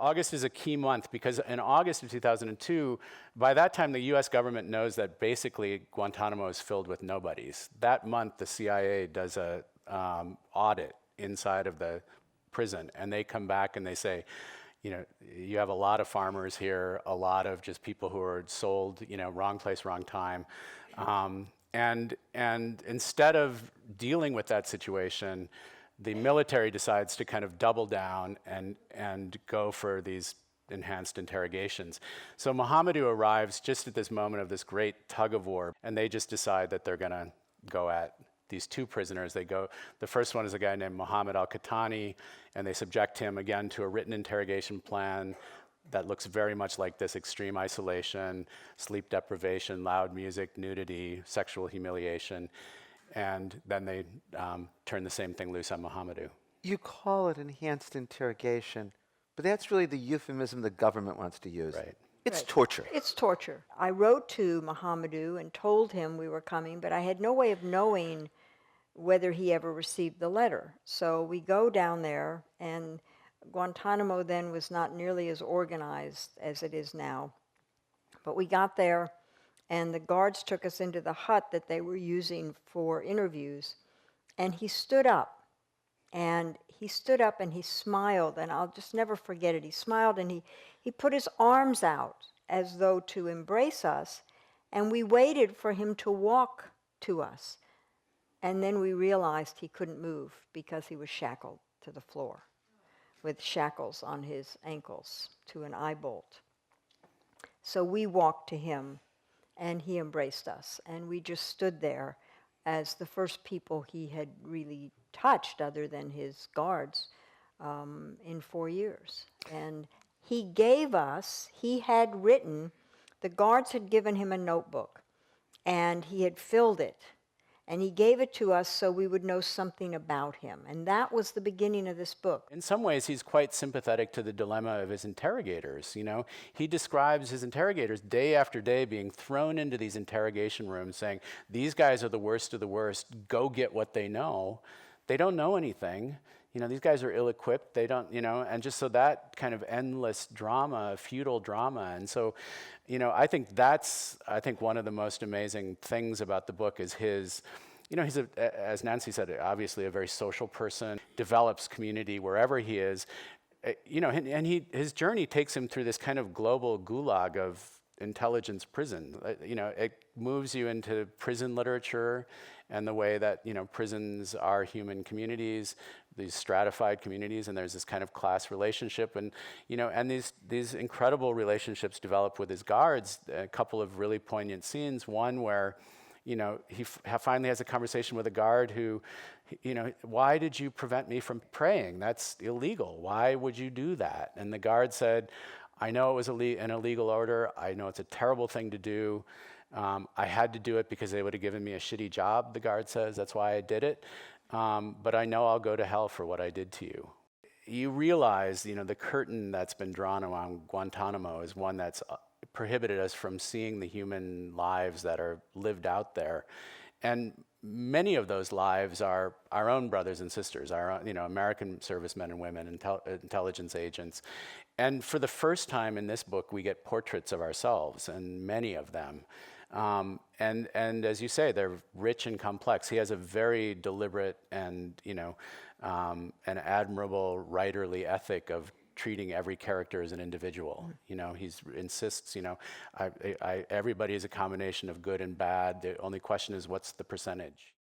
August is a key month because in August of 2002, by that time the US government knows that basically Guantanamo is filled with nobodies. That month the CIA does a audit inside of the prison, and they come back and they say, you know, you have a lot of farmers here, a lot of just people who are sold, you know, wrong place, wrong time. And instead of dealing with that situation, the military decides to kind of double down and go for these enhanced interrogations. So Mohamedou arrives just at this moment of this great tug of war, and they just decide that they're going to go at these two prisoners. The first one is a guy named Mohammed al-Qahtani, and they subject him again to a written interrogation plan that looks very much like this: extreme isolation, sleep deprivation, loud music, nudity, sexual humiliation. And then they turn the same thing loose on Mohamedou. You call it enhanced interrogation, but that's really the euphemism the government wants to use. Right. It's torture. It's torture. I wrote to Mohamedou and told him we were coming, but I had no way of knowing whether he ever received the letter. So we go down there, and Guantanamo then was not nearly as organized as it is now. But we got there, and the guards took us into the hut that they were using for interviews, and he stood up. And he stood up and he smiled, and I'll just never forget it. He smiled and he put his arms out as though to embrace us, and we waited for him to walk to us. And then we realized he couldn't move because he was shackled to the floor with shackles on his ankles to an eye bolt. So we walked to him, and he embraced us, and we just stood there as the first people he had really touched, other than his guards, in 4 years. And he gave us, he had written, the guards had given him a notebook, and he had filled it, and he gave it to us so we would know something about him. And that was the beginning of this book. In some ways, he's quite sympathetic to the dilemma of his interrogators. You know, he describes his interrogators day after day being thrown into these interrogation rooms saying, these guys are the worst of the worst, go get what they know. They don't know anything. You know, these guys are ill-equipped. They don't, you know, and just so that kind of endless drama, feudal drama. And so, you know, I think one of the most amazing things about the book is his, you know, he's, as Nancy said, obviously a very social person, develops community wherever he is. You know, and his journey takes him through this kind of global gulag of intelligence prison. You know, it moves you into prison literature and the way that, you know, prisons are human communities, these stratified communities, and there's this kind of class relationship, and, you know, and these incredible relationships develop with his guards. A couple of really poignant scenes, one where, you know, he finally has a conversation with a guard who, you know, why did you prevent me from praying? That's illegal. Why would you do that? And the guard said, I know it was an illegal order. I know it's a terrible thing to do. I had to do it because they would have given me a shitty job, the guard says. That's why I did it. But I know I'll go to hell for what I did to you. You realize, you know, the curtain that's been drawn around Guantanamo is one that's prohibited us from seeing the human lives that are lived out there. And many of those lives are our own brothers and sisters, our own, you know, American servicemen and women, intelligence agents. And for the first time in this book, we get portraits of ourselves, and many of them. And as you say, they're rich and complex. He has a very deliberate and, you know, an admirable writerly ethic of treating every character as an individual. You know, he insists, you know, everybody is a combination of good and bad. The only question is, what's the percentage?